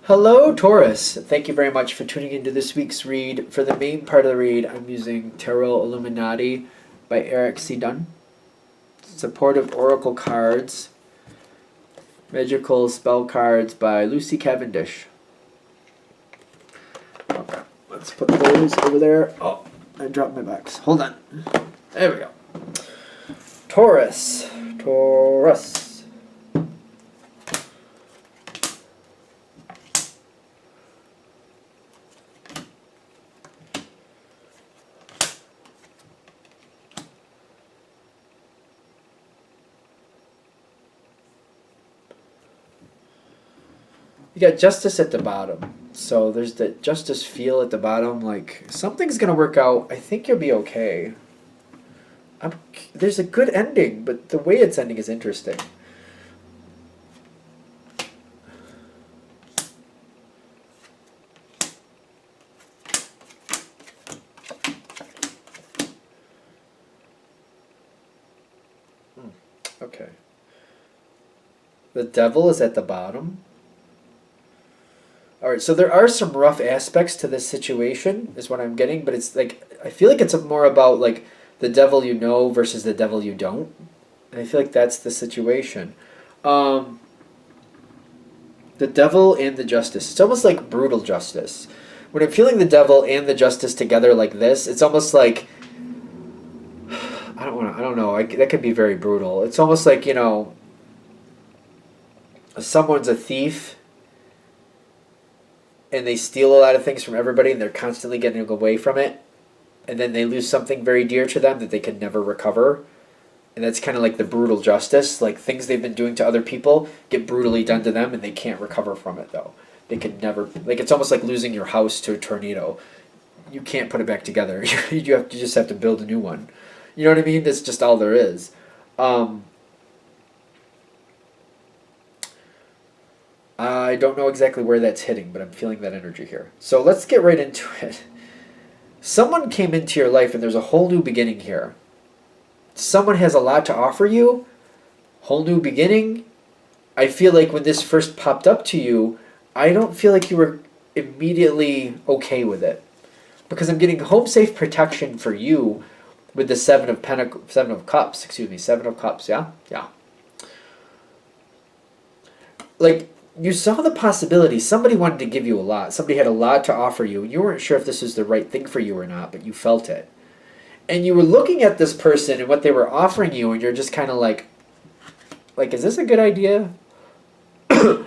Hello, Taurus. Thank you very much for tuning into this week's read. For the main part of the read, I'm using Tarot Illuminati by Eric C. Dunn. Supportive Oracle cards. Magical spell cards by Lucy Cavendish. Okay, let's put those over there. Oh, I dropped my box. Hold on. There we go. Taurus. Taurus. You got justice at the bottom. So there's the justice feel at the bottom, like something's going to work out. I think you'll be okay. There's a good ending, but the way it's ending is interesting. Okay. The devil is at the bottom. All right, so there are some rough aspects to this situation, is what I'm getting, but it's like, I feel like it's more about like the devil you know versus the devil you don't. And I feel like that's the situation. The devil and the justice. It's almost like brutal justice. When I'm feeling the devil and the justice together like this, it's almost like, I don't know, that could be very brutal. It's almost like, someone's a thief and they steal a lot of things from everybody and they're constantly getting away from it, and then they lose something very dear to them that they can never recover. And that's kind of like the brutal justice, like things they've been doing to other people get brutally done to them and they can't recover from it though. They can never, like, it's almost like losing your house to a tornado. You can't put it back together. You just have to build a new one. You know what I mean? That's just all there is. I don't know exactly where that's hitting, but I'm feeling that energy here. So let's get right into it. Someone came into your life and there's a whole new beginning here. Someone has a lot to offer you. Whole new beginning. I feel like when this first popped up to you, I don't feel like you were immediately okay with it. Because I'm getting home safe protection for you with the Seven of Cups, yeah? Yeah. Like, you saw the possibility. Somebody wanted to give you a lot. Somebody had a lot to offer you. You weren't sure if this was the right thing for you or not, but you felt it. And you were looking at this person and what they were offering you, and you're just kind of like, is this a good idea? And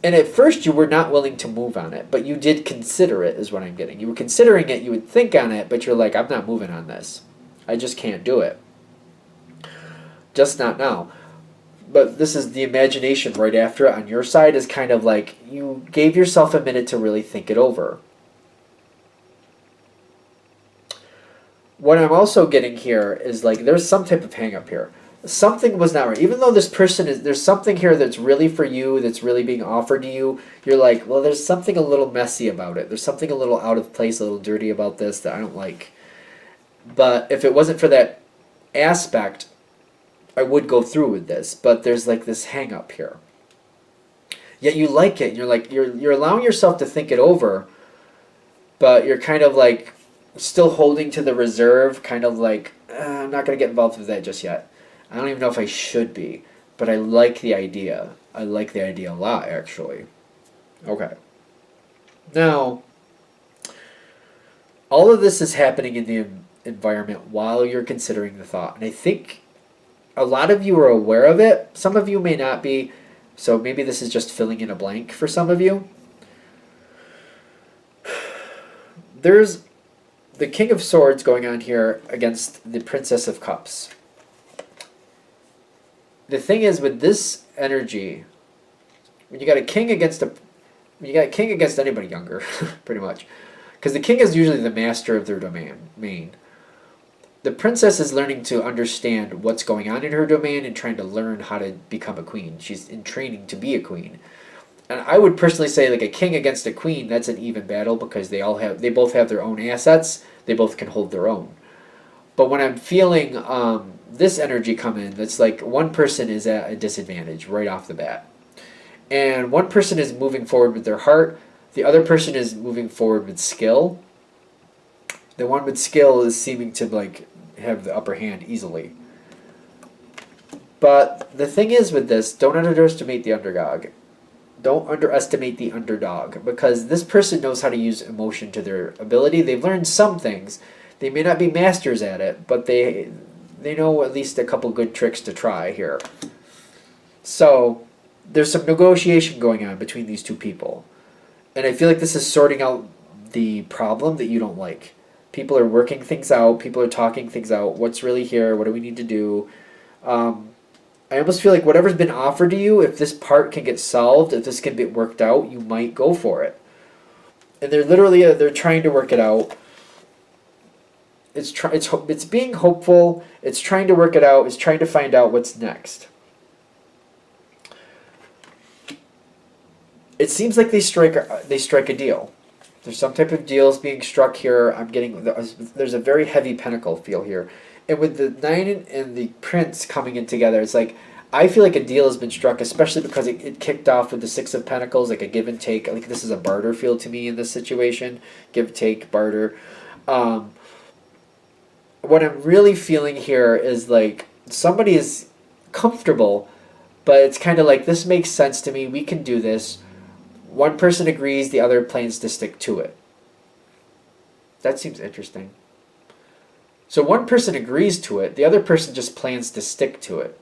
at first you were not willing to move on it, but you did consider it, is what I'm getting. You were considering it, you would think on it, but you're like, I'm not moving on this. I just can't do it. Just not now. But this is the imagination right after it on your side is kind of like you gave yourself a minute to really think it over. What I'm also getting here is like there's some type of hang up here. Something was not right. Even though this person is, there's something here that's really for you, that's really being offered to you, you're like, well, there's something a little messy about it. There's something a little out of place, a little dirty about this that I don't like. But if it wasn't for that aspect, I would go through with this, but there's like this hang up here. Yet you like it, and you're like you're allowing yourself to think it over, but you're kind of like still holding to the reserve, kind of like I'm not gonna get involved with that just yet. I don't even know if I should be, but I like the idea. I like the idea a lot, actually. Okay. Now, all of this is happening in the environment while you're considering the thought, and I think a lot of you are aware of it. Some of you may not be, so maybe this is just filling in a blank for some of you. There's the King of Swords going on here against the Princess of Cups. The thing is with this energy, when you got a king against anybody younger, pretty much, because the king is usually the master of their domain. The princess is learning to understand what's going on in her domain and trying to learn how to become a queen. She's in training to be a queen. And I would personally say like a king against a queen, that's an even battle because they both have their own assets. They both can hold their own. But when I'm feeling this energy come in, it's like one person is at a disadvantage right off the bat. And one person is moving forward with their heart, the other person is moving forward with skill. The one with skill is seeming to like have the upper hand easily. But the thing is with this, don't underestimate the underdog. Don't underestimate the underdog, because this person knows how to use emotion to their ability. They've learned some things. They may not be masters at it, but they know at least a couple good tricks to try here. So there's some negotiation going on between these two people. And I feel like this is sorting out the problem that you don't like. People are working things out. People are talking things out. What's really here? What do we need to do? I almost feel like whatever's been offered to you, if this part can get solved, if this can be worked out, you might go for it. And they're literally they're trying to work it out. It's being hopeful. It's trying to work it out. It's trying to find out what's next. It seems like they strike a deal. There's some type of deals being struck here. I'm getting there's a very heavy pentacle feel here. And with the 9 and the Prince coming in together, it's like, I feel like a deal has been struck, especially because it kicked off with the 6 of Pentacles, like a give and take. Like this is a barter feel to me in this situation. Give, take, barter. What I'm really feeling here is like somebody is comfortable, but it's kind of like, this makes sense to me. We can do this. One person agrees, the other plans to stick to it. That seems interesting. So one person agrees to it, the other person just plans to stick to it.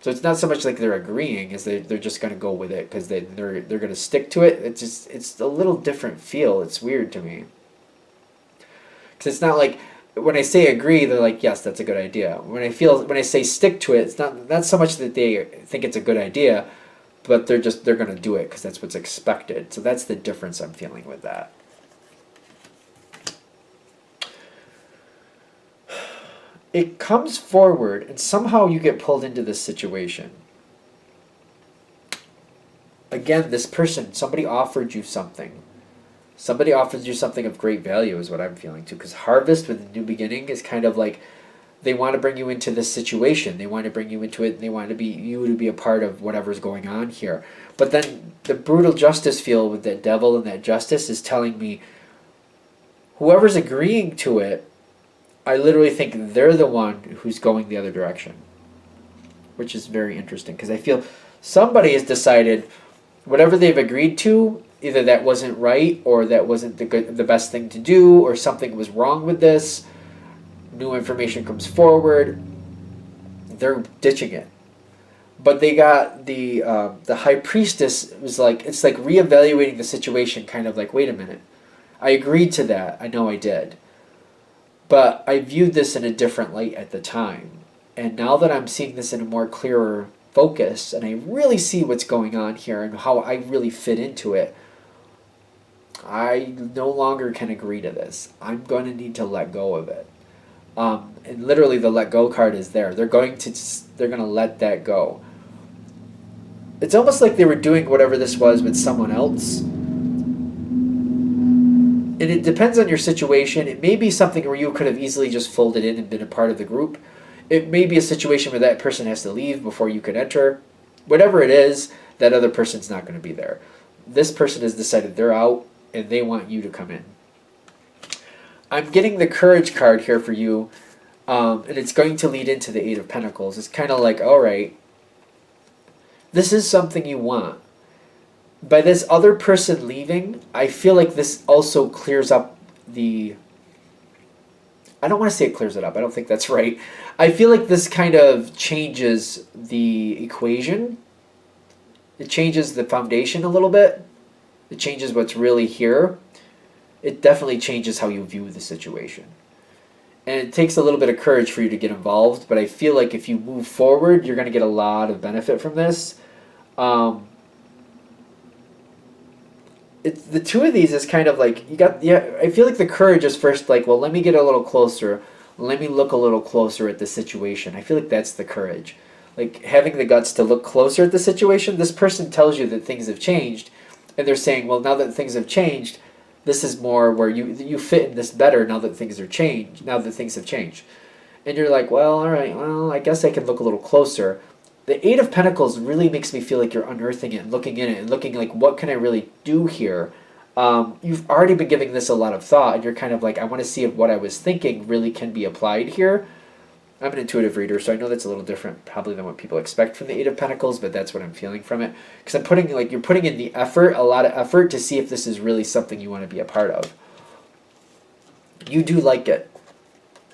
So it's not so much like they're agreeing as they're just going to go with it because they're going to stick to it. It's a little different feel. It's weird to me. Because it's not like when I say agree, they're like, yes, that's a good idea. When I say stick to it, it's not so much that they think it's a good idea, but they're going to do it because that's what's expected. So that's the difference I'm feeling with that. It comes forward, and somehow you get pulled into this situation. Again, this person, somebody offered you something. Somebody offers you something of great value is what I'm feeling too. Because harvest with a new beginning is kind of like they want to bring you into this situation. They want to bring you into it, and they want you to be a part of whatever's going on here. But then the brutal justice feel with that devil and that justice is telling me whoever's agreeing to it, I literally think they're the one who's going the other direction, which is very interesting because I feel somebody has decided whatever they've agreed to, either that wasn't right or that wasn't the best thing to do or something was wrong with this. New information comes forward, they're ditching it. But they got the High Priestess was like, it's like reevaluating the situation, kind of like, wait a minute, I agreed to that, I know I did. But I viewed this in a different light at the time. And now that I'm seeing this in a more clearer focus, and I really see what's going on here and how I really fit into it, I no longer can agree to this. I'm going to need to let go of it. And literally the let go card is there. They're going to let that go. It's almost like they were doing whatever this was with someone else. And it depends on your situation. It may be something where you could have easily just folded in and been a part of the group. It may be a situation where that person has to leave before you can enter. Whatever it is, that other person's not going to be there. This person has decided they're out and they want you to come in. I'm getting the Courage card here for you, and it's going to lead into the Eight of Pentacles. It's kind of like, all right, this is something you want. By this other person leaving, I feel like this also clears up the... I don't want to say it clears it up. I don't think that's right. I feel like this kind of changes the equation. It changes the foundation a little bit. It changes what's really here. It definitely changes how you view the situation. And it takes a little bit of courage for you to get involved, but I feel like if you move forward, you're going to get a lot of benefit from this. The two of these is kind of like, I feel like the courage is first like, well, let me get a little closer. Let me look a little closer at the situation. I feel like that's the courage. Like having the guts to look closer at the situation. This person tells you that things have changed, and they're saying, well, now that things have changed, this is more where you fit in this better now that things are changed. Now that things have changed, and you're like, well, all right, well, I guess I can look a little closer. The Eight of Pentacles really makes me feel like you're unearthing it and looking in it and looking like, what can I really do here? You've already been giving this a lot of thought, and you're kind of like, I want to see if what I was thinking really can be applied here. I'm an intuitive reader, so I know that's a little different probably than what people expect from the Eight of Pentacles, but that's what I'm feeling from it. Because I'm putting, like, you're putting in the effort, a lot of effort, to see if this is really something you want to be a part of. You do like it.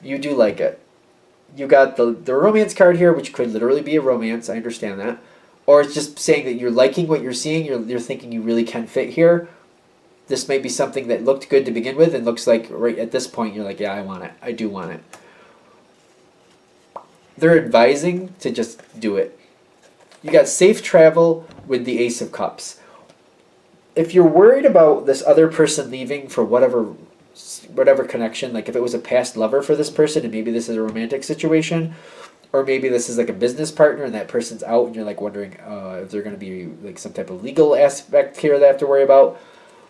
You do like it. You got the romance card here, which could literally be a romance. I understand that. Or it's just saying that you're liking what you're seeing. You're thinking you really can fit here. This might be something that looked good to begin with and looks like right at this point you're like, yeah, I want it. I do want it. They're advising to just do it. You got safe travel with the Ace of Cups. If you're worried about this other person leaving for whatever connection, like if it was a past lover for this person and maybe this is a romantic situation, or maybe this is like a business partner and that person's out and you're like wondering if they're going to be like some type of legal aspect here that I have to worry about.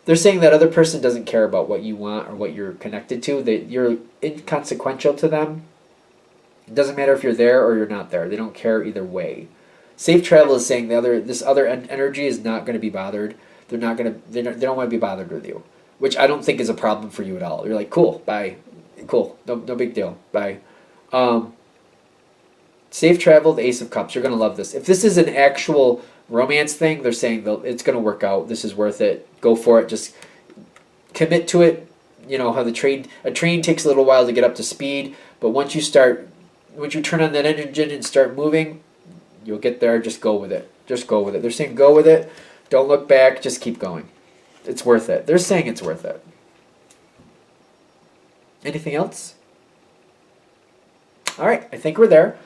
They're saying that other person doesn't care about what you want or what you're connected to, that you're inconsequential to them. It doesn't matter if you're there or you're not there. They don't care either way. Safe travel is saying this other energy is not going to be bothered. They don't want to be bothered with you, which I don't think is a problem for you at all. You're like, cool, bye, cool, no big deal, bye. Safe travel, the Ace of Cups. You're going to love this. If this is an actual romance thing, they're saying it's going to work out. This is worth it. Go for it. Just commit to it. You know how a train takes a little while to get up to speed, but once you turn on that engine and start moving, you'll get there. Just go with it. Just go with it. They're saying go with it. Don't look back. Just keep going. It's worth it. They're saying it's worth it. Anything else? All right, I think we're there.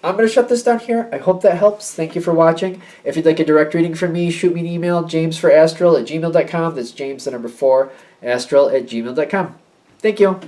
I'm going to shut this down here. I hope that helps. Thank you for watching. If you'd like a direct reading from me, shoot me an email, jamesforastral@gmail.com. That's James, the number 4, astral@gmail.com. Thank you.